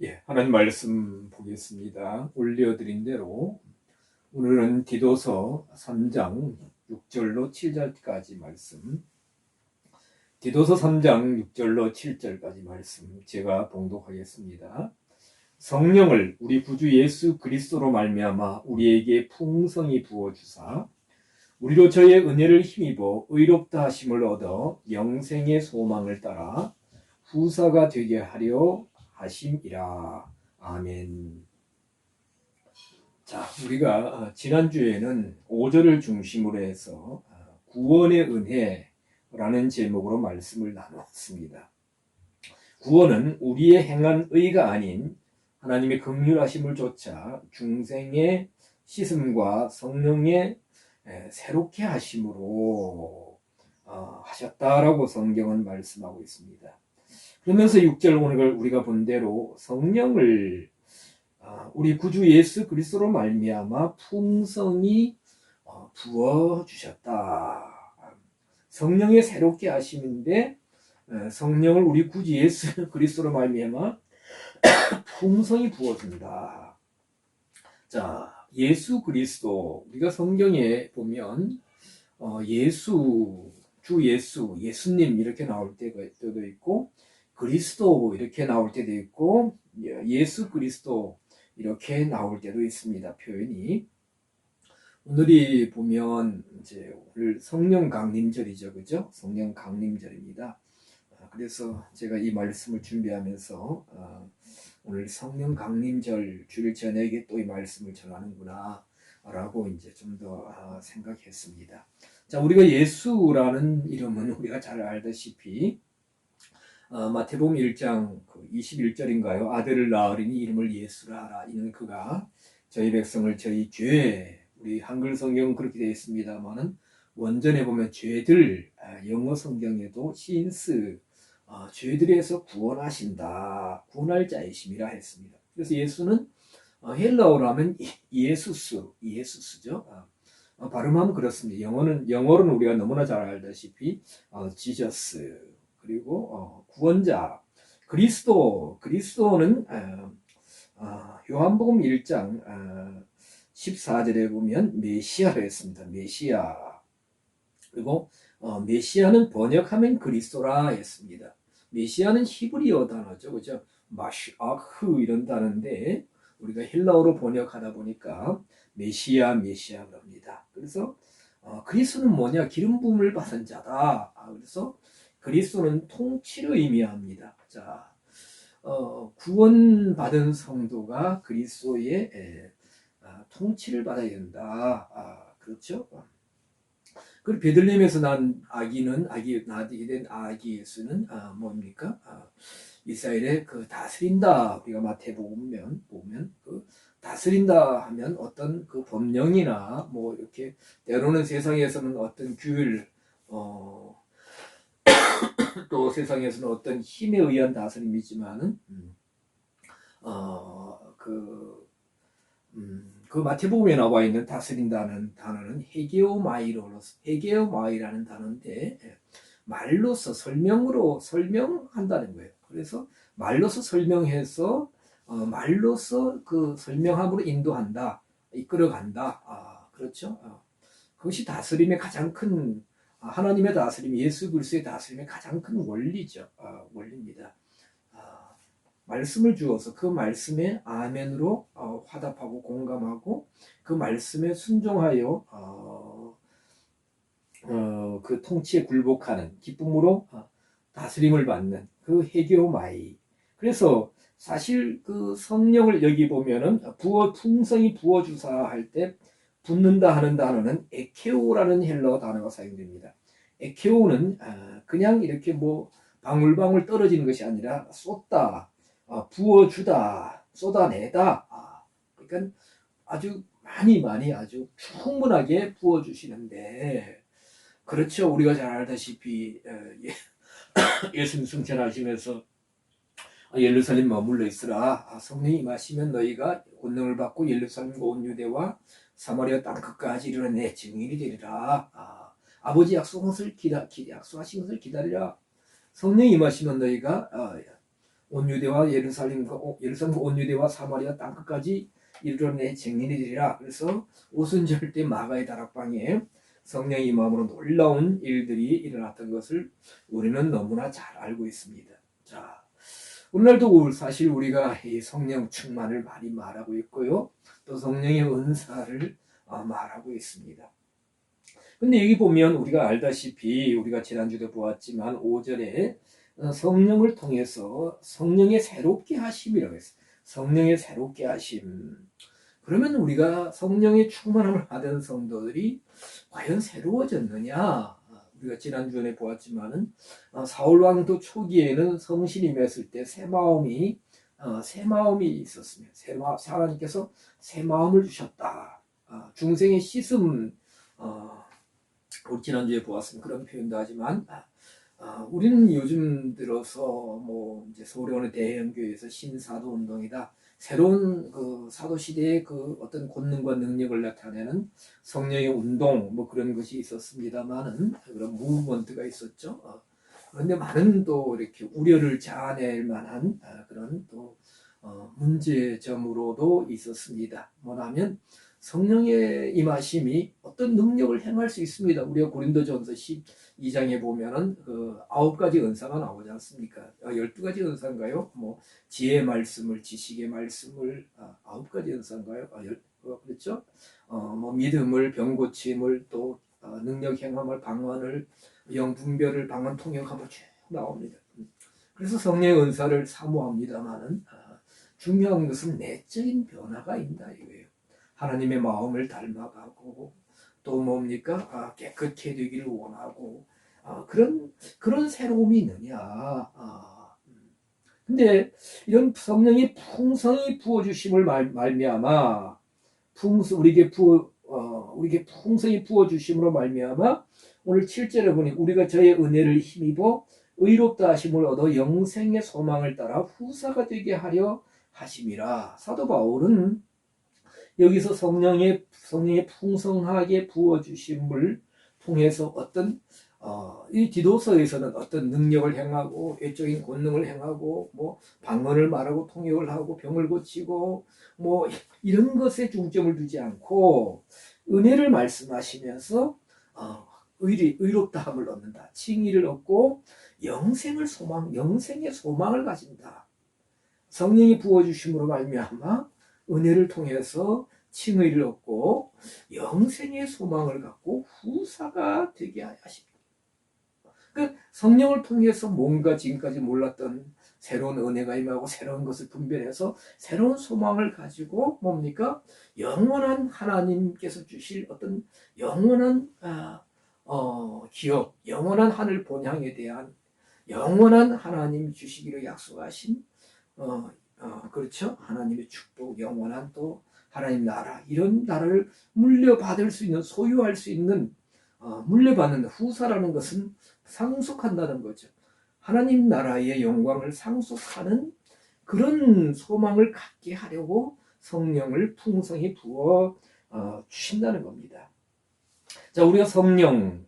예, 하나님 말씀 보겠습니다. 올려드린 대로 오늘은 디도서 3장 6절로 7절까지 말씀, 디도서 3장 6절로 7절까지 말씀 제가 봉독하겠습니다. 성령을 우리 구주 예수 그리스도로 말미암아 우리에게 풍성히 부어 주사 우리로 저의 은혜를 힘입어 의롭다 하심을 얻어 영생의 소망을 따라 후사가 되게 하려 하심이라. 아멘. 자, 우리가 지난주에는 5절을 중심으로 해서 구원의 은혜라는 제목으로 말씀을 나누었습니다. 구원은 우리의 행한 의가 아닌 하나님의 긍휼하심을 좇아 중생의 씻음과 성령의 새롭게 하심으로 하셨다라고 성경은 말씀하고 있습니다. 그러면서 6절 오늘 우리가 본 대로 성령을 우리 구주 예수 그리스도로 말미암아 풍성히 부어 주셨다. 성령의 새롭게 하심인데 성령을 우리 구주 예수 그리스도로 말미암아 풍성히 부어준다. 자, 예수 그리스도 우리가 성경에 보면 예수, 주 예수, 예수님 이렇게 나올 때도 있고 그리스도 이렇게 나올 때도 있고 예수 그리스도 이렇게 나올 때도 있습니다. 표현이. 오늘이 보면 이제 오늘 성령 강림절이죠, 그죠? 성령 강림절입니다. 그래서 제가 이 말씀을 준비하면서 오늘 성령 강림절 주일 저녁에 또 이 말씀을 전하는구나 라고 이제 좀 더 생각했습니다. 자, 우리가 예수라는 이름은 우리가 잘 알다시피 마태복음 1장 21절인가요? 아들을 낳으리니 이름을 예수라 하라. 이는 그가 저희 백성을 저희 죄, 우리 한글 성경은 그렇게 되어 있습니다만은 원전에 보면 죄들, 영어 성경에도 신스, 죄들에서 구원하신다. 구원할 자이심이라 했습니다. 그래서 예수는 헬라어로 하면 예수스죠. 발음하면 그렇습니다. 영어로는 우리가 너무나 잘 알다시피 지저스, 그리고 구원자, 그리스도는 요한복음 1장 14절에 보면 메시아로 했습니다. 메시아. 그리고 메시아는 번역하면 그리스도라 했습니다. 메시아는 히브리어 단어죠. 그죠? 마시아흐 이런 단어인데 우리가 헬라어로 번역하다 보니까 메시아 그럽니다. 그래서 그리스도는 뭐냐? 기름 부음을 받은 자다. 그래서 그리스도는 통치를 의미합니다. 자, 구원받은 성도가 그리스도의 통치를 받아야 된다. 그렇죠? 그리고 베들레헴에서 난 나게 된 아기 예수는 뭡니까? 이스라엘의 그 다스린다. 우리가 마태복음 보면 그 다스린다 하면 어떤 그 법령이나 뭐 이렇게 때로는 세상에서는 어떤 규율 또 세상에서는 어떤 힘에 의한 다스림이지만은 그 마태복음에 나와 있는 다스린다는 단어는 헤게오마이라는 단어인데 말로서 설명으로 설명한다는 거예요. 그래서 말로서 설명해서 말로서 그 설명함으로 인도한다, 이끌어간다. 그렇죠? 그것이 다스림의 가장 큰 하나님의 다스림, 예수 그리스도의 다스림의 가장 큰 원리죠. 원리입니다. 말씀을 주어서 그 말씀에 아멘으로 화답하고 공감하고 그 말씀에 순종하여 그 통치에 굴복하는 기쁨으로 다스림을 받는 그 헤게오마이. 그래서 사실 그 성령을 여기 보면은 풍성히 부어주사 할 때 붓는다 하는 단어는 에케오라는 헬라어 단어가 사용됩니다. 에케오는 그냥 이렇게 뭐 방울방울 떨어지는 것이 아니라 쏟다, 부어주다, 쏟아내다. 그러니까 아주 많이 아주 충분하게 부어주시는데, 그렇죠. 우리가 잘 알다시피 예수님 승천하시면서 예루살렘 머물러 있으라. 성령이 임하시면 너희가 권능을 받고 예루살렘과 온 유대와 사마리아 땅 끝까지 이르러 내 증인이 되리라. 아버지 약속하신 것을 기다리라. 성령이 임하시면 너희가 온유대와 예루살렘과 온유대와 사마리아 땅끝까지 이르러내 쟁인이되리라. 그래서 오순절 때 마가의 다락방에 성령의 임함으로 놀라운 일들이 일어났던 것을 우리는 너무나 잘 알고 있습니다. 자, 오늘날도 사실 우리가 이 성령 충만을 많이 말하고 있고요. 또 성령의 은사를 말하고 있습니다. 근데 여기 보면 우리가 알다시피 우리가 지난주도 보았지만 5절에 성령을 통해서 성령의 새롭게 하심이라고 했어요. 성령의 새롭게 하심. 그러면 우리가 성령의 충만함을 받은 성도들이 과연 새로워졌느냐? 우리가 지난주에 보았지만은 사울 왕도 초기에는 성신이 임했을 때 새 마음이 있었으며 하나님께서 새 마음을 주셨다. 중생의 씻음, 우리 지난주에 보았습니다. 그런 표현도 하지만 우리는 요즘 들어서 뭐 이제 서울에 오는 대형교회에서 신사도 운동이다. 새로운 그 사도 시대의 그 어떤 권능과 능력을 나타내는 성령의 운동 뭐 그런 것이 있었습니다만은 그런 무브먼트가 있었죠. 그런데 많은 또 이렇게 우려를 자아낼 만한 그런 또 문제점으로도 있었습니다. 뭐냐면 성령의 임하심이 어떤 능력을 행할 수 있습니다. 우리가 고린도전서 12장에 보면은 그 9가지 은사가 나오지 않습니까? 12가지 은사인가요? 뭐 지혜의 말씀을, 지식의 말씀을 9가지 은사인가요? 그렇죠? 뭐 믿음을, 병 고침을, 또 능력 행함을, 방언을, 영 분별을, 방언 통역함을 쭉 나옵니다. 그래서 성령의 은사를 사모합니다만은 중요한 것은 내적인 변화가 있다 이거예요. 하나님의 마음을 닮아가고 또 뭡니까? 깨끗해 되기를 원하고 그런 새로움이 있느냐. 근데 이런 성령이 풍성히 부어주심을 말미암아 우리에게 풍성히 부어주심으로 말미암아 오늘 7절에 보니 우리가 저의 은혜를 힘입어 의롭다 하심을 얻어 영생의 소망을 따라 후사가 되게 하려 하심이라. 사도 바울은 여기서 성령의 풍성하게 부어주심을 통해서 어떤 이 디도서에서는 어떤 능력을 행하고 외적인 권능을 행하고 뭐 방언을 말하고 통역을 하고 병을 고치고 뭐 이런 것에 중점을 두지 않고 은혜를 말씀하시면서 의롭다함을 얻는다, 칭의를 얻고 영생의 소망을 가진다. 성령이 부어주심으로 말미암아 은혜를 통해서 칭의를 얻고 영생의 소망을 갖고 후사가 되게 하십니다. 그러니까 성령을 통해서 뭔가 지금까지 몰랐던 새로운 은혜가 임하고 새로운 것을 분별해서 새로운 소망을 가지고 뭡니까? 영원한 하나님께서 주실 어떤 영원한 기업, 영원한 하늘 본향에 대한 영원한 하나님 주시기로 약속하신 그렇죠? 하나님의 축복, 영원한 또 하나님 나라, 이런 나라를 물려받을 수 있는, 소유할 수 있는 물려받는 후사라는 것은 상속한다는 거죠. 하나님 나라의 영광을 상속하는 그런 소망을 갖게 하려고 성령을 풍성히 부어 주신다는 겁니다. 자, 우리가 성령은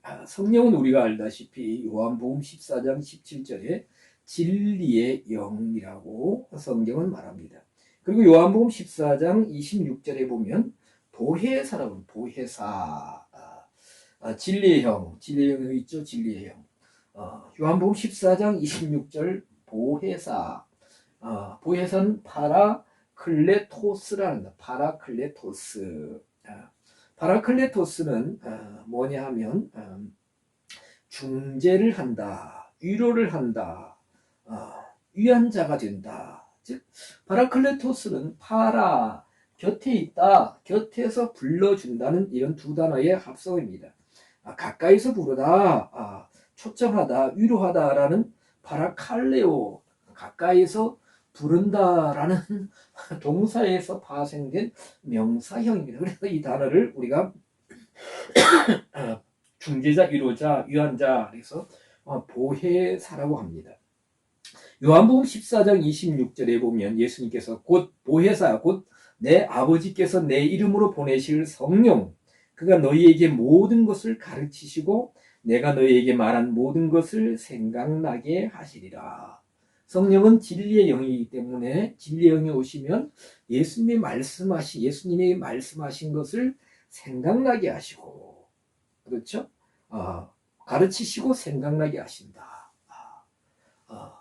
우리가 알다시피 요한복음 14장 17절에 진리의 영이라고 성경은 말합니다. 그리고 요한복음 14장 26절에 보면 보혜사라고, 보혜사, 진리의 영이 있죠. 진리의 영. 요한복음 14장 26절 보혜사, 보혜사는 파라클레토스라는 거. 파라클레토스는 뭐냐 하면 중재를 한다, 위로를 한다, 위한 자가 된다. 즉 파라클레토스는 곁에 있다, 곁에서 불러준다는 이런 두 단어의 합성입니다. 가까이서 부르다, 초청하다, 위로하다라는 파라칼레오, 가까이서 부른다라는 동사에서 파생된 명사형입니다. 그래서 이 단어를 우리가 중재자, 위로자, 위한자, 그래서 보혜사라고 합니다. 요한복음 14장 26절에 보면 예수님께서 곧 보혜사, 곧 내 아버지께서 내 이름으로 보내실 성령, 그가 너희에게 모든 것을 가르치시고 내가 너희에게 말한 모든 것을 생각나게 하시리라. 성령은 진리의 영이기 때문에 진리의 영이 오시면 예수님이 말씀하신 것을 생각나게 하시고, 그렇죠? 가르치시고 생각나게 하신다.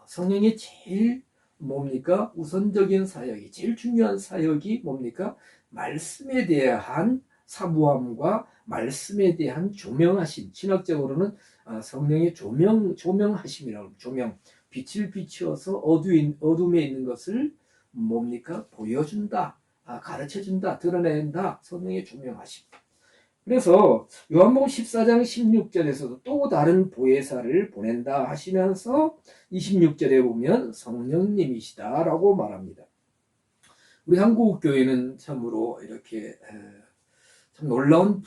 성령이 제일 뭡니까? 우선적인 사역이, 제일 중요한 사역이 뭡니까? 말씀에 대한 사부함과 말씀에 대한 조명하심. 신학적으로는 성령의 조명하심이라고, 조명. 빛을 비추어서 어둠에 있는 것을 뭡니까? 보여준다. 가르쳐준다. 드러낸다. 성령의 조명하심. 그래서 요한복음 14장 16절에서도 또 다른 보혜사를 보낸다 하시면서 26절에 보면 성령님이시다라고 말합니다. 우리 한국교회는 참으로 이렇게 참 놀라운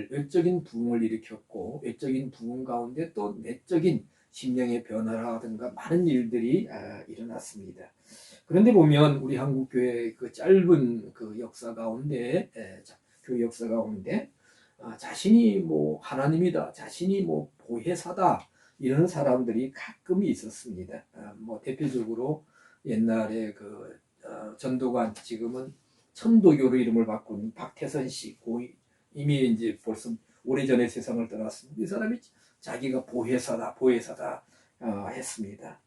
외적인 부흥을 일으켰고, 외적인 부흥 가운데 또 내적인 심령의 변화라든가 많은 일들이 일어났습니다. 그런데 보면 우리 한국교회 그 짧은 그 역사 가운데, 교회 역사 가운데 자신이 뭐 하나님이다, 자신이 뭐 보혜사다, 이런 사람들이 가끔 있었습니다. 뭐 대표적으로 옛날에 그 전도관, 지금은 천도교로 이름을 바꾼 박태선 씨, 이미 이제 벌써 오래전에 세상을 떠났습니다. 이 사람이 자기가 보혜사다 했습니다.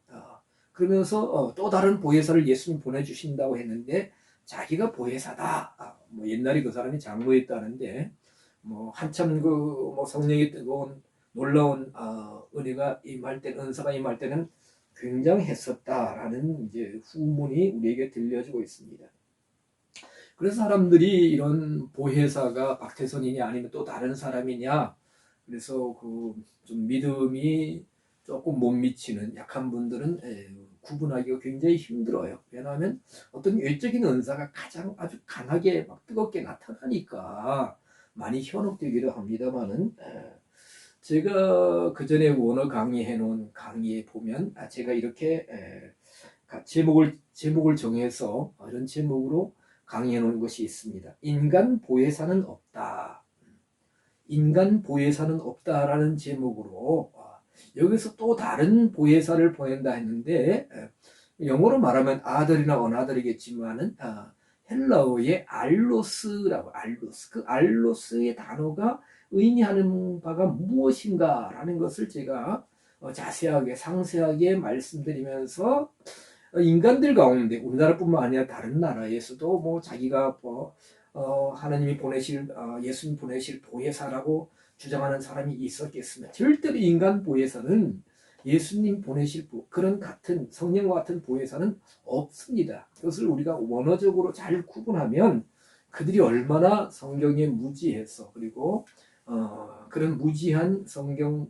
그러면서 또 다른 보혜사를 예수님 보내주신다고 했는데 자기가 보혜사다. 뭐 옛날에 그 사람이 장로였다는데 뭐 한참 뭐 성령이 뜨거운 놀라운 은혜가 임할 때, 은사가 임할 때는 굉장했었다라는 이제 후문이 우리에게 들려주고 있습니다. 그래서 사람들이 이런 보혜사가 박태선이냐 아니면 또 다른 사람이냐, 그래서 그 좀 믿음이 조금 못 미치는 약한 분들은 구분하기가 굉장히 힘들어요. 왜냐하면 어떤 외적인 은사가 가장 아주 강하게 막 뜨겁게 나타나니까 많이 현혹되기도 합니다만은, 제가 그 전에 원어 강의해 놓은 강의에 보면 제가 이렇게 제목을 정해서 이런 제목으로 강의해 놓은 것이 있습니다. 인간 보혜사는 없다. 인간 보혜사는 없다라는 제목으로 여기서 또 다른 보혜사를 보낸다 했는데, 영어로 말하면 아들이나 어나들이겠지만은 헬라어의 알로스라고, 그 알로스의 단어가 의미하는 바가 무엇인가라는 것을 제가 자세하게 상세하게 말씀드리면서 인간들 가운데 우리나라뿐만 아니라 다른 나라에서도 뭐 자기가 하나님이 예수님 보내실 보혜사라고 주장하는 사람이 있었겠으면 절대로 인간 보혜사는 예수님 보내실 그런 같은 성령과 같은 보혜사는 없습니다. 그것을 우리가 원어적으로 잘 구분하면 그들이 얼마나 성경에 무지해서, 그리고 그런 무지한 성경에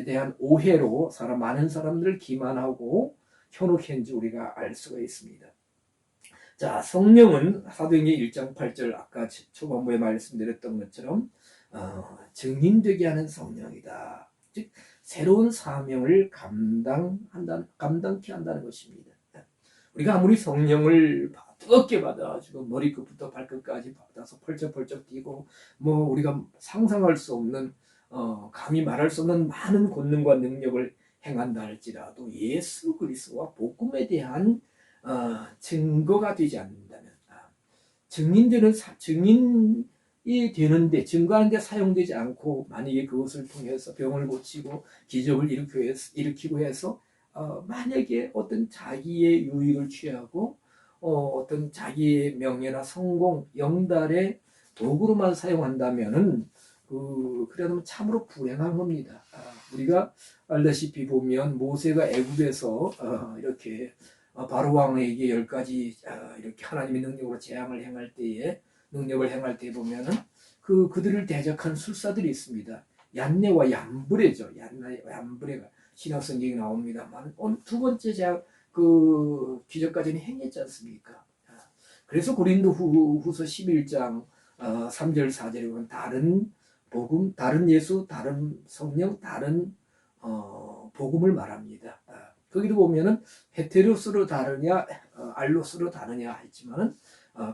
대한 오해로 많은 사람들을 기만하고 현혹했는지 우리가 알 수가 있습니다. 자, 성령은 사도행전 1장 8절 아까 초반부에 말씀드렸던 것처럼 증인되게 하는 성령이다. 즉 새로운 사명을 감당케 한다는 것입니다. 우리가 아무리 성령을 뜨겁게 받아가지고 머리끝부터 발끝까지 받아서 펄쩍펄쩍 뛰고 뭐 우리가 상상할 수 없는 감히 말할 수 없는 많은 권능과 능력을 행한다 할지라도 예수 그리스도와 복음에 대한 증거가 되지 않는다면, 증인이 되는데 증거하는데 사용되지 않고 만약에 그것을 통해서 병을 고치고 기적을 일으키고 해서 만약에 어떤 자기의 유익을 취하고 어떤 자기의 명예나 성공, 영달의 도구로만 사용한다면은 그러면 참으로 불행한 겁니다. 우리가 알다시피 보면 모세가 애굽에서 이렇게 바로 왕에게 10가지 이렇게 하나님의 능력으로 능력을 행할 때에 보면은 그들을 대적한 술사들이 있습니다. 얀네와 얀브레죠. 얀브레가 신약 성경에 나옵니다만 두 번째 그 기적까지는 행했지 않습니까? 그래서 고린도후서 11장 3절 4절에 보면 다른 복음, 다른 예수, 다른 성령, 다른 복음을 말합니다. 거기도 보면은 헤테로스로 다르냐 알로스로 다르냐 했지만은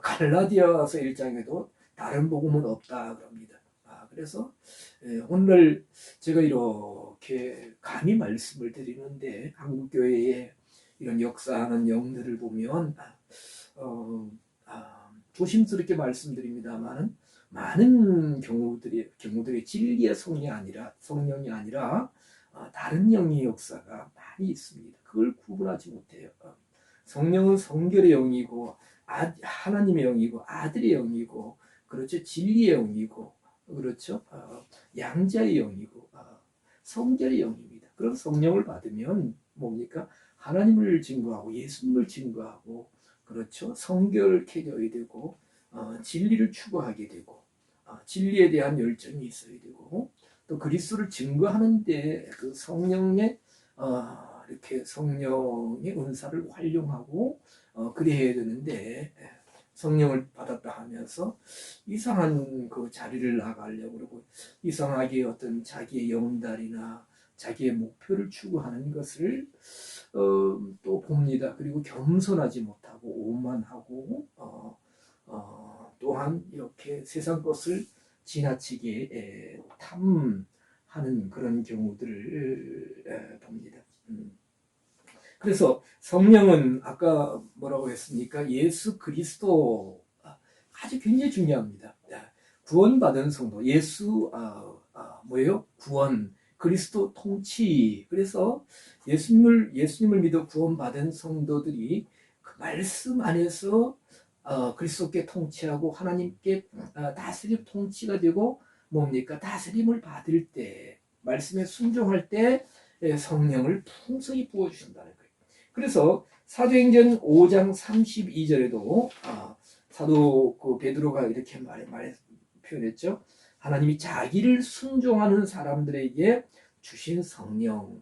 갈라디아서 1장에도 다른 복음은 없다 그럽니다. 그래서 오늘 제가 이렇게 감히 말씀을 드리는데 한국교회에 이런 역사하는 영들을 보면 조심스럽게 말씀드립니다만은 많은 경우들이 진리의 성령이 아니라 다른 영의 역사가 많이 있습니다. 그걸 구분하지 못해요. 성령은 성결의 영이고 하나님의 영이고 아들의 영이고 그렇죠. 진리의 영이고 그렇죠. 양자의 영이고 성결의 영입니다. 그럼 성령을 받으면 뭡니까? 하나님을 증거하고 예수님을 증거하고 그렇죠. 성결케 되고 진리를 추구하게 되고 진리에 대한 열정이 있어야 되고 또 그리스도를 증거하는데 그 성령의 이렇게 성령의 은사를 활용하고 그래야 되는데 성령을 받았다 하면서 이상한 그 자리를 나가려고 그러고 이상하게 어떤 자기의 영달이나 자기의 목표를 추구하는 것을 또 봅니다. 그리고 겸손하지 못하고 오만하고 또한 이렇게 세상 것을 지나치게 탐하는 그런 경우들을 봅니다. 그래서 성령은 아까 뭐라고 했습니까? 예수 그리스도 아주 굉장히 중요합니다. 구원받은 성도 예수 뭐예요? 구원 그리스도 통치. 그래서 예수님을 믿어 구원받은 성도들이 그 말씀 안에서 그리스도께 통치하고 하나님께 다스림 통치가 되고 뭡니까? 다스림을 받을 때 말씀에 순종할 때 성령을 풍성히 부어주신다는 거예요. 그래서 사도행전 5장 32절에도 사도 그 베드로가 이렇게 표현했죠. 하나님이 자기를 순종하는 사람들에게 주신 성령.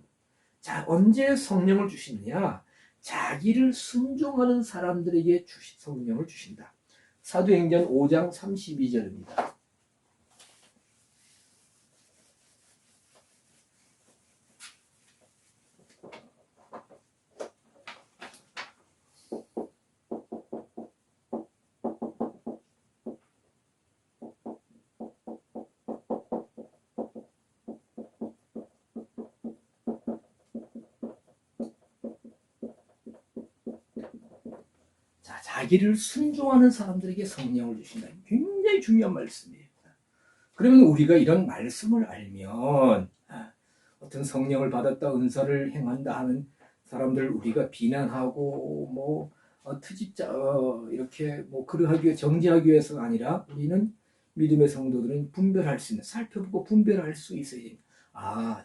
자, 언제 성령을 주시느냐? 자기를 순종하는 사람들에게 성령을 주신다. 사도행전 5장 32절입니다. 자기를 순종하는 사람들에게 성령을 주신다. 굉장히 중요한 말씀이에요. 그러면 우리가 이런 말씀을 알면 어떤 성령을 받았다 은사를 행한다 하는 사람들 우리가 비난하고 뭐 트집자 이렇게 뭐 그러하기 위해 정죄하기 위해서가 아니라 우리는 믿음의 성도들은 분별할 수 있는 살펴보고 분별할 수 있어야 됩니다.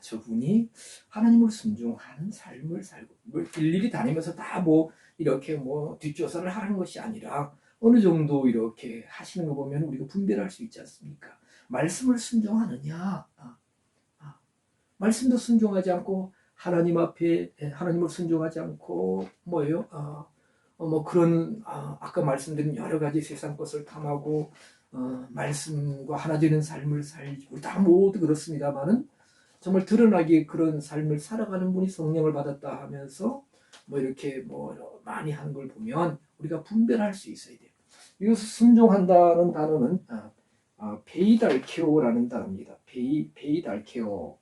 저분이 하나님을 순종하는 삶을 살고 뭐 일일이 다니면서 다 뭐 이렇게 뭐 뒷조사를 하는 것이 아니라 어느 정도 이렇게 하시는 거 보면 우리가 분별할 수 있지 않습니까? 말씀을 순종하느냐? 말씀도 순종하지 않고 하나님 앞에 하나님을 순종하지 않고 뭐예요? 뭐 그런 아까 말씀드린 여러 가지 세상 것을 탐하고 말씀과 하나 되는 삶을 살지 우리 다 모두 그렇습니다만은 정말 드러나게 그런 삶을 살아가는 분이 성령을 받았다 하면서 뭐 이렇게 뭐 많이 하는 걸 보면 우리가 분별할 수 있어야 돼요. 이것을 순종한다는 단어는 페이달케오라는 단어입니다. 페이달케오.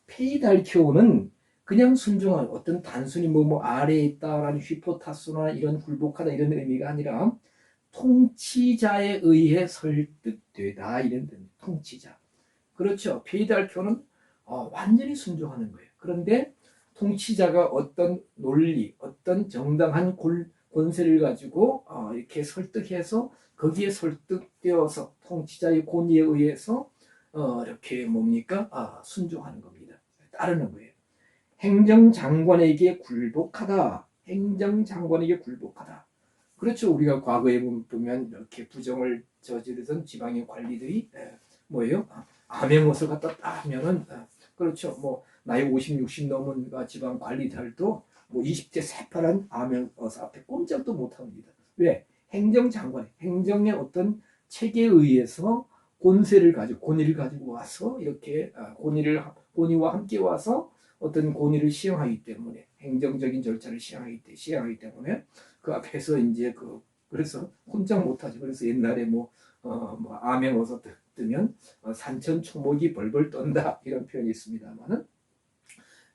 페이달케오는 그냥 순종한 어떤 단순히 뭐 아래에 있다라는 휘포타스나 이런 굴복하다 이런 의미가 아니라 통치자에 의해 설득되다 이런 뜻. 통치자. 그렇죠. 페이달케오는 완전히 순종하는 거예요. 그런데 통치자가 어떤 논리, 어떤 정당한 권세를 가지고 이렇게 설득해서 거기에 설득되어서 통치자의 권위에 의해서 이렇게 뭡니까? 순종하는 겁니다. 따르는 거예요. 행정장관에게 굴복하다. 행정장관에게 굴복하다. 그렇죠. 우리가 과거에 보면 이렇게 부정을 저지르던 지방의 관리들이 뭐예요? 암행어사 갖다 딱 하면은 그렇죠. 뭐 나이 50, 60 넘은 지방 관리들도 뭐 20대 새파란 암행어사 앞에 꼼짝도 못합니다. 왜? 행정장관, 행정의 어떤 체계에 의해서 권위를 가지고 와서 이렇게 권위와 함께 와서 어떤 권위를 시행하기 때문에 행정적인 절차를 시행하기 때문에 그 앞에서 이제 그래서 혼자 못하죠. 그래서 옛날에 뭐 암행어사 뜨면 산천초목이 벌벌 떤다 이런 표현이 있습니다만은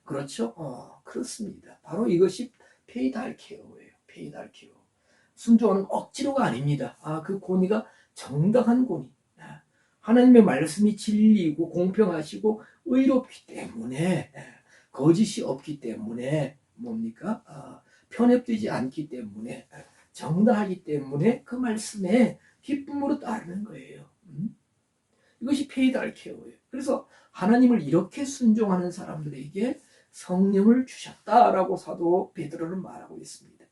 그렇죠. 그렇습니다. 바로 이것이 페이달케오예요. 페이달케오. 순종은 억지로가 아닙니다. 그 권위가 정당한 권위. 하나님의 말씀이 진리이고 공평하시고 의롭기 때문에 거짓이 없기 때문에 뭡니까? 편협되지 않기 때문에 정당하기 때문에 그 말씀에 기쁨으로 따르는 거예요. 이것이 페이달케오예요. 그래서 하나님을 이렇게 순종하는 사람들에게 성령을 주셨다라고 사도 베드로는 말하고 있습니다.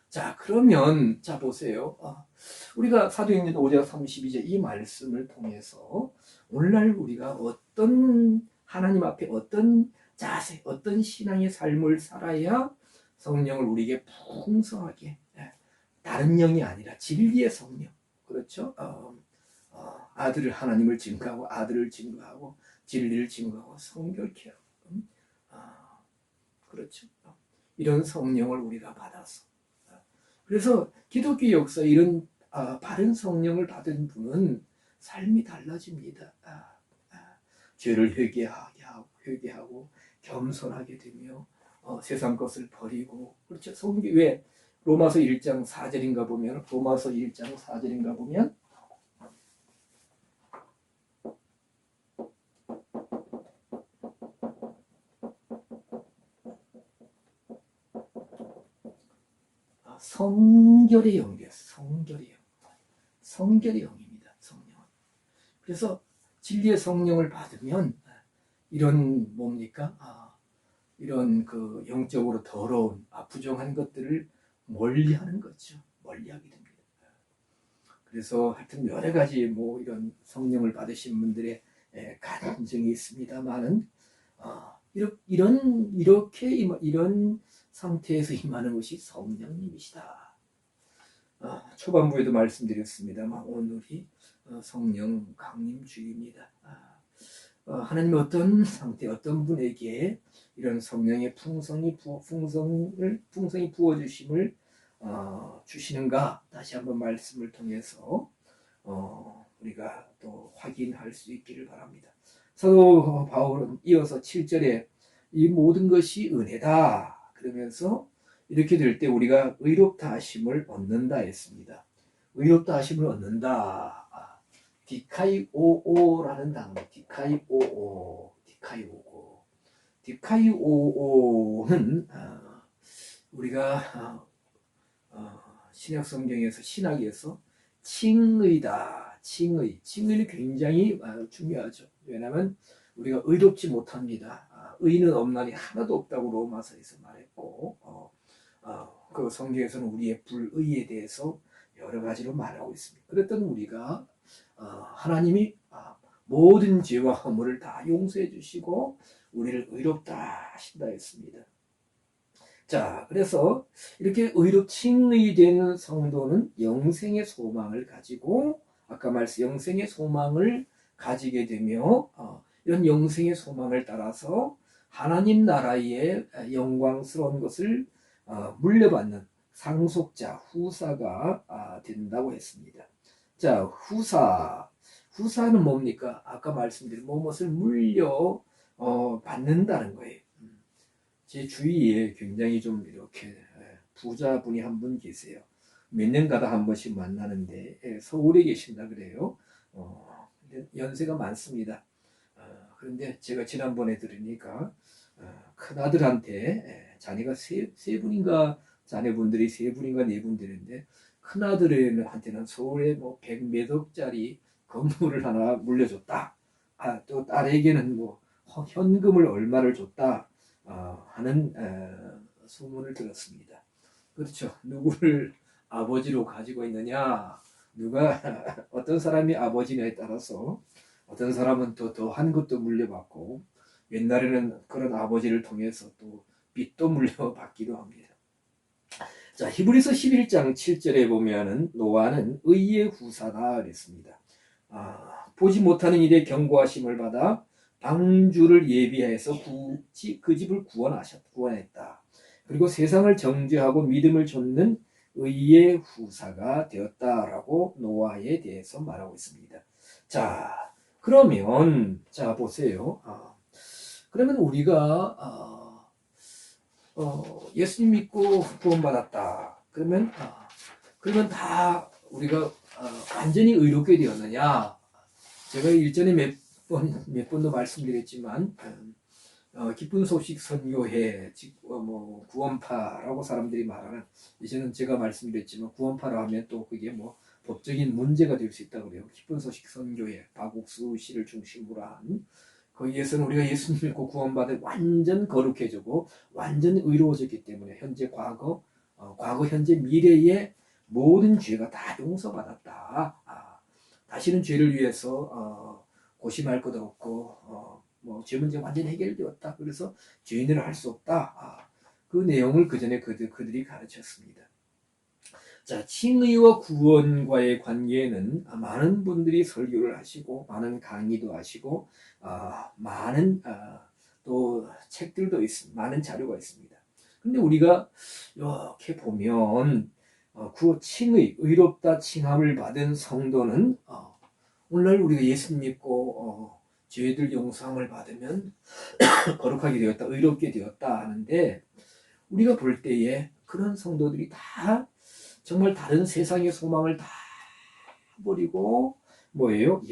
자, 그러면 자 보세요. 우리가 사도행전 5장 32절 이 말씀을 통해서 오늘날 우리가 어떤 하나님 앞에 어떤 자세, 어떤 신앙의 삶을 살아야 성령을 우리에게 풍성하게 다른 영이 아니라 진리의 성령, 그렇죠? 아들을 하나님을 증거하고 아들을 증거하고 진리를 증거하고 성결케 하고 그렇죠. 이런 성령을 우리가 받아서 그래서 기독교 역사에 이런 바른 성령을 받은 분은 삶이 달라집니다. 죄를 회개하고 겸손하게 되며 세상 것을 버리고 그렇죠. 왜 로마서 1장 4절인가 보면 성결의 영이에요. 성결의 영입니다. 성령. 그래서 진리의 성령을 받으면 이런 이런 영적으로 더러운 부정한 것들을 멀리하는 거죠. 멀리하게 됩니다. 그래서 하여튼 여러 가지 이런 성령을 받으신 분들의 가능성이 있습니다만은 이런 상태에서 임하는 것이 성령님이시다. 초반부에도 말씀드렸습니다만 오늘이 성령 강림 주일입니다. 하나님의 어떤 상태, 어떤 분에게 이런 성령의 풍성이 부어주심을 주시는가 다시 한번 말씀을 통해서 우리가 또 확인할 수 있기를 바랍니다. 사도 바울은 이어서 7절에 이 모든 것이 은혜다 그러면서 이렇게 될 때 우리가 의롭다 하심을 얻는다 했습니다. 의롭다 하심을 얻는다. 디카이오오라는 단어, 디카이오오는 우리가 신약 성경에서 신학에서 칭의다. 칭의는 굉장히 중요하죠. 왜냐하면 우리가 의롭지 못합니다. 의는 없나니 하나도 없다고 로마서에서 말했고 그 성경에서는 우리의 불의에 대해서 여러 가지로 말하고 있습니다. 그랬던 우리가 하나님이 모든 죄와 허물을 다 용서해 주시고 우리를 의롭다 하신다 했습니다. 자, 그래서 이렇게 칭의되는 성도는 영생의 소망을 가지고 아까 영생의 소망을 가지게 되며 이런 영생의 소망을 따라서 하나님 나라의 영광스러운 것을 물려받는 상속자, 후사가 된다고 했습니다. 자, 후사는 뭡니까? 아까 말씀드린 무엇을 물려 받는다는 거예요. 제 주위에 굉장히 좀 이렇게 부자분이 한 분 계세요. 몇 년가다 한 번씩 만나는데 서울에 계신다 그래요. 연세가 많습니다. 그런데 제가 지난번에 들으니까 큰아들한테 자네가 세 분인가 자네분들이 세 분인가 네 분들인데 큰아들한테는 서울에 100몇 억짜리 건물을 하나 물려줬다. 또 딸에게는 현금을 얼마를 줬다 하는 소문을 들었습니다. 그렇죠. 누구를 아버지로 가지고 있느냐, 누가 어떤 사람이 아버지냐에 따라서 어떤 사람은 또 더한 것도 물려받고 옛날에는 그런 아버지를 통해서 또 빚도 물려받기도 합니다. 자, 히브리서 11장 7절에 보면은 노아는 의의 후사다 그랬습니다. 보지 못하는 일에 경고하심을 받아 방주를 예비해서 그 집을 구원했다. 그리고 세상을 정죄하고 믿음을 좇는 의의 후사가 되었다라고 노아에 대해서 말하고 있습니다. 자, 그러면 자 보세요. 그러면 우리가 예수님 믿고 구원받았다. 그러면 다 우리가 완전히 의롭게 되었느냐? 제가 일전에 몇 번도 말씀드렸지만 기쁜 소식 선교회, 즉 구원파라고 사람들이 말하는, 이제는 제가 말씀드렸지만 구원파라 하면 또 그게 법적인 문제가 될 수 있다고 그래요. 기쁜 소식 선교회, 박옥수 씨를 중심으로 한 거기에서는 우리가 예수님 믿고 구원받아 완전 거룩해지고 완전 의로워졌기 때문에 현재 과거, 현재 미래의 모든 죄가 다 용서받았다. 다시는 죄를 위해서 고심할 것 없고 죄 문제 완전 해결되었다. 그래서 죄인을 할 수 없다. 그 내용을 그 전에 그들이 가르쳤습니다. 자, 칭의와 구원과의 관계에는 많은 분들이 설교를 하시고 많은 강의도 하시고 많은 또 책들도 있습니다. 많은 자료가 있습니다. 근데 우리가 이렇게 보면 칭의, 의롭다 칭함을 받은 성도는 오늘날 우리가 예수 믿고 죄들 용서함을 받으면 거룩하게 되었다, 의롭게 되었다 하는데, 우리가 볼 때에 그런 성도들이 다 정말 다른 세상의 소망을 다 버리고 뭐예요?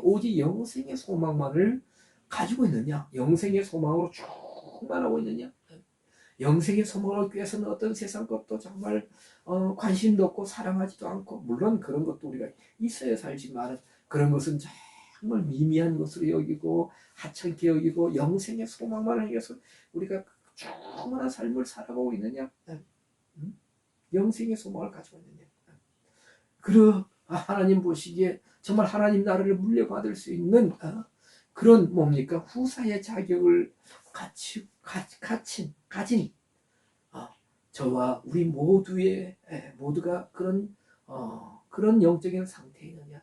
오직 영생의 소망만을 가지고 있느냐? 영생의 소망으로 충만하고 있느냐? 영생의 소망을 위해서는 어떤 세상 것도 정말 관심도 없고 사랑하지도 않고, 물론 그런 것도 우리가 있어야 살지만 그런 것은 정말 미미한 것으로 여기고 하찮게 여기고, 영생의 소망만을 위해서 우리가 충만한 삶을 살아가고 있느냐? 영생의 소망을 가지고 있느냐? 하나님 보시기에 정말 하나님 나라를 물려받을 수 있는 그런 뭡니까? 후사의 자격을 가진 저와 우리 모두가 그런 영적인 상태에 있느냐?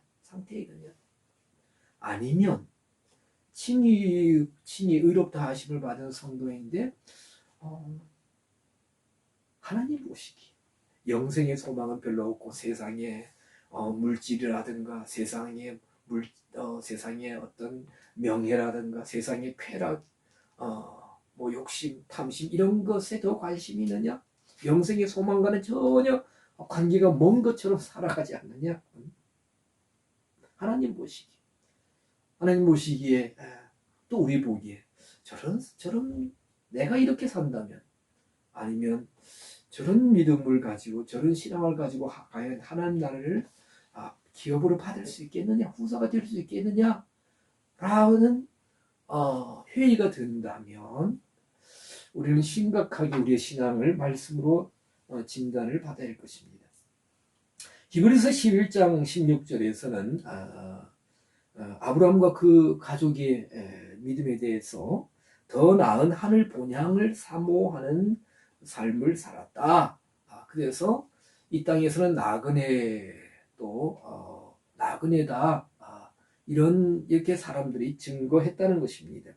아니면 친히 의롭다 하심을 받은 성도인데 하나님 보시기 영생의 소망은 별로 없고, 세상에 물질이라든가 세상의 어떤 명예라든가 세상의 쾌락, 욕심, 탐심 이런 것에 더 관심이 있느냐? 영생의 소망과는 전혀 관계가 먼 것처럼 살아가지 않느냐? 하나님 보시기에 또 우리 보기에 저런 내가 이렇게 산다면, 아니면 저런 믿음을 가지고 저런 신앙을 가지고 과연 하나님 나라를 기업으로 받을 수 있겠느냐, 후사가 될 수 있겠느냐 라는 회의가 든다면 우리는 심각하게 우리의 신앙을 말씀으로 진단을 받아야 할 것입니다. 히브리서 11장 16절에서는 아브라함과 그 가족의 믿음에 대해서 더 나은 하늘 본향을 사모하는 삶을 살았다. 그래서 이 땅에서는 나그네다. 이렇게 사람들이 증거했다는 것입니다.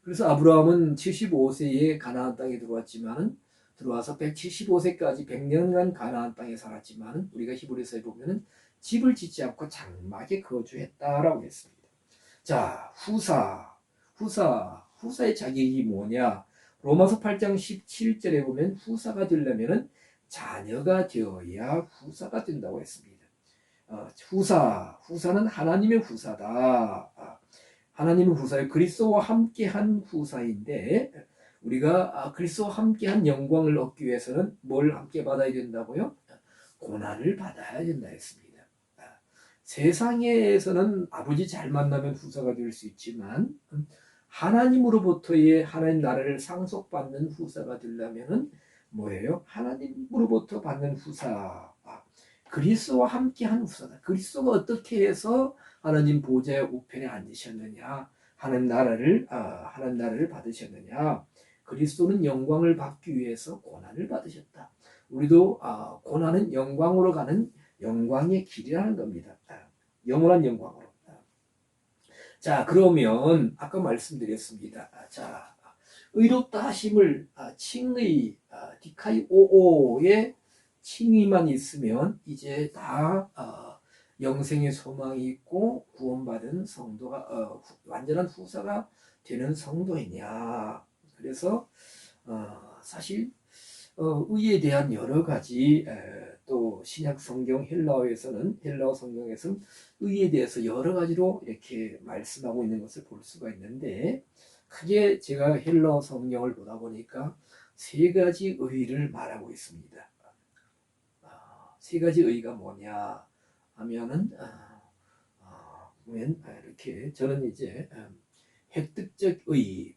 그래서 아브라함은 75세에 가나안 땅에 들어와서 175세까지 100년간 가나안 땅에 살았지만, 우리가 히브리서에 보면은 집을 짓지 않고 장막에 거주했다라고 했습니다. 자, 후사의 자격이 뭐냐? 로마서 8장 17절에 보면 후사가 되려면은 자녀가 되어야 후사가 된다고 했습니다. 후사는 하나님의 후사다. 하나님의 후사예요. 그리스도와 함께한 후사인데, 우리가 그리스도와 함께한 영광을 얻기 위해서는 뭘 함께 받아야 된다고요? 고난을 받아야 된다 했습니다. 세상에서는 아버지 잘 만나면 후사가 될 수 있지만, 하나님으로부터의 하나님 나라를 상속받는 후사가 되려면은 뭐예요? 하나님으로부터 받는 후사, 그리스도와 함께한 후사다. 그리스도가 어떻게 해서 하나님 보좌의 우편에 앉으셨느냐? 하나님 나라를 받으셨느냐? 그리스도는 영광을 받기 위해서 고난을 받으셨다. 우리도 고난은 영광으로 가는 영광의 길이라는 겁니다. 영원한 영광으로. 자, 그러면 아까 말씀드렸습니다. 자, 의롭다 하심을 칭의 디카이오오의 칭의만 있으면 이제 다 영생의 소망이 있고 구원받은 성도가 완전한 후사가 되는 성도이냐. 그래서 사실 의에 대한 여러 가지 또 신약 성경 헬라어 성경에서는 의에 대해서 여러 가지로 이렇게 말씀하고 있는 것을 볼 수가 있는데 크게 제가 헬라어 성경을 보다 보니까 세 가지 의를 말하고 있습니다. 세 가지 의가 뭐냐 하면은 보면 이렇게 저는 이제 획득적인 의.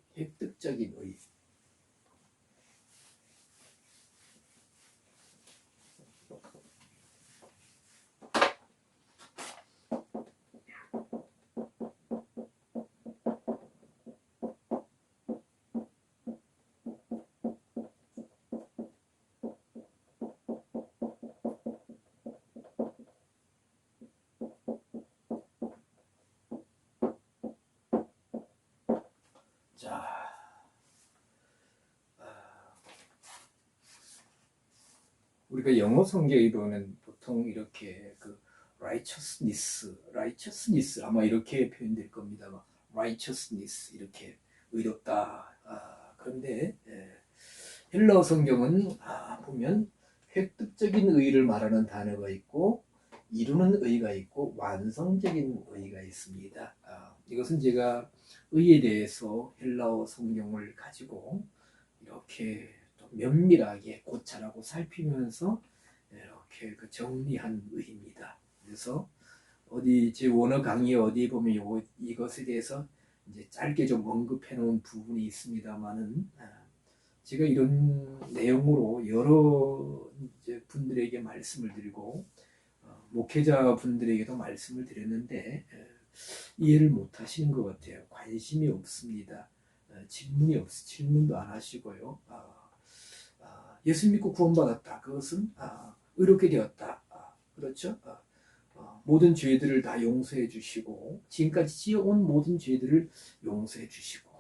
자, 우리가 영어 성경에 보면 보통 이렇게 그 righteousness 아마 이렇게 표현될 겁니다. righteousness 이렇게 의롭다. 그런데 헬라어 성경은 보면 획득적인 의를 말하는 단어가 있고 이루는 의가 있고 완성적인 의가 있습니다. 이것은 제가 의에 대해서 헬라어 성경을 가지고 이렇게 면밀하게 고찰하고 살피면서 이렇게 정리한 의입니다. 그래서 어디 제 원어 강의 어디 보면 이것에 대해서 이제 짧게 좀 언급해 놓은 부분이 있습니다만은 제가 이런 내용으로 여러 이제 분들에게 말씀을 드리고 목회자 분들에게도 말씀을 드렸는데 이해를 못 하시는 것 같아요. 관심이 없습니다. 질문도 안 하시고요. 예수 믿고 구원받았다. 그것은 의롭게 되었다. 그렇죠? 모든 죄들을 다 용서해 주시고 지금까지 지어온 모든 죄들을 용서해 주시고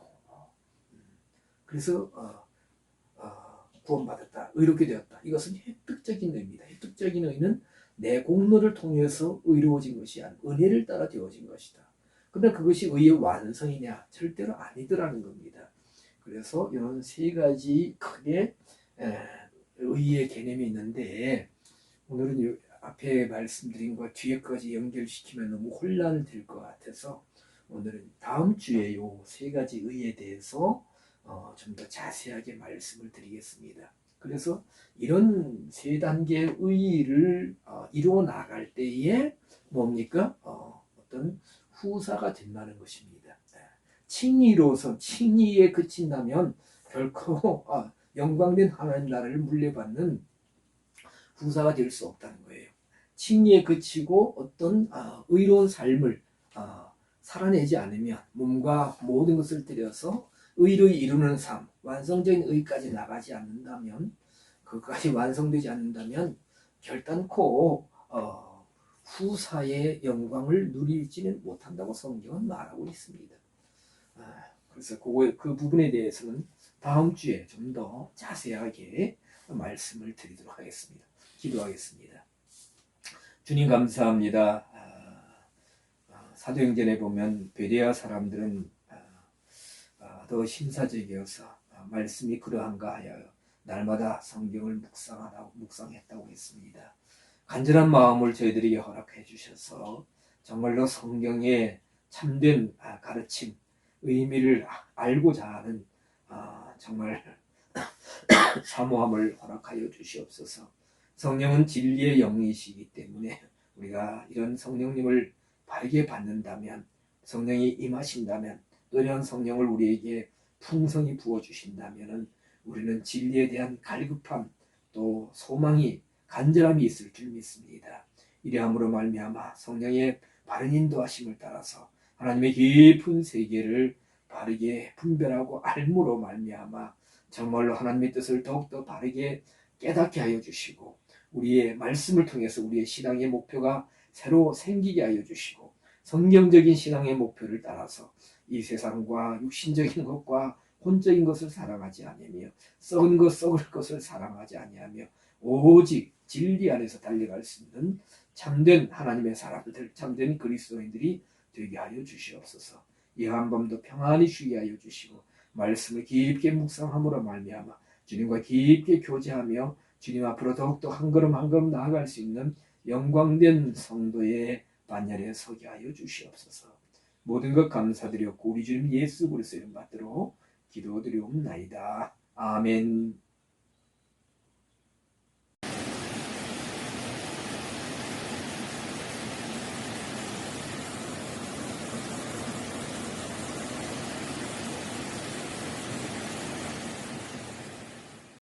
그래서 구원받았다. 의롭게 되었다. 이것은 획득적인 의입니다. 획득적인 의는 내 공로를 통해서 의로워진 것이 아니라 은혜를 따라 되어진 것이다. 그러나 그것이 의의 완성이냐? 절대로 아니더라는 겁니다. 그래서 이런 세 가지 크게 의의 개념이 있는데 오늘은 앞에 말씀드린 것 뒤에까지 연결시키면 너무 혼란될 것 같아서 오늘은 다음 주에 이 세 가지 의에 대해서 좀 더 자세하게 말씀을 드리겠습니다. 그래서 이런 세 단계의 의의를 이루어 나갈 때에 뭡니까? 어떤 후사가 된다는 것입니다. 칭의로서 칭의에 그친다면 결코 영광된 하나님 나라를 물려받는 후사가 될 수 없다는 거예요. 칭의에 그치고 어떤 의로운 삶을 살아내지 않으면 몸과 모든 것을 들여서 의를 이루는 삶, 완성적인 의까지 나가지 않는다면 그것까지 완성되지 않는다면 결단코 후사의 영광을 누리지는 못한다고 성경은 말하고 있습니다. 그래서 그 부분에 대해서는 다음 주에 좀 더 자세하게 말씀을 드리도록 하겠습니다. 기도하겠습니다. 주님 감사합니다. 사도행전에 보면 베레아 사람들은 더 심사적이어서 말씀이 그러한가 하여 날마다 성경을 묵상했다고 했습니다. 간절한 마음을 저희들에게 허락해 주셔서 정말로 성경의 참된 가르침, 의미를 알고자 하는 정말 사모함을 허락하여 주시옵소서. 성령은 진리의 영이시기 때문에 우리가 이런 성령님을 바르게 받는다면 성령이 임하신다면 또 이런 성령을 우리에게 풍성히 부어주신다면 우리는 진리에 대한 갈급함 또 소망이 간절함이 있을 줄 믿습니다. 이러함으로 말미암아 성령의 바른 인도하심을 따라서 하나님의 깊은 세계를 바르게 분별하고 알므로 말미암아 정말로 하나님의 뜻을 더욱더 바르게 깨닫게 하여 주시고 우리의 말씀을 통해서 우리의 신앙의 목표가 새로 생기게 하여 주시고 성경적인 신앙의 목표를 따라서 이 세상과 육신적인 것과 혼적인 것을 사랑하지 아니하며 썩은 것 썩을 것을 사랑하지 아니하며 오직 진리 안에서 달려갈 수 있는 참된 하나님의 사람들, 참된 그리스도인들이 되게 하여 주시옵소서. 이 한밤도 평안히 쉬게 하여 주시고 말씀을 깊게 묵상함으로 말미암아 주님과 깊게 교제하며 주님 앞으로 더욱더 한 걸음 한 걸음 나아갈 수 있는 영광된 성도의 반열에 서게 하여 주시옵소서. 모든 것 감사드렸고 우리 주님 예수 그리스도의 이름 받들어 기도드리옵나이다. 아멘.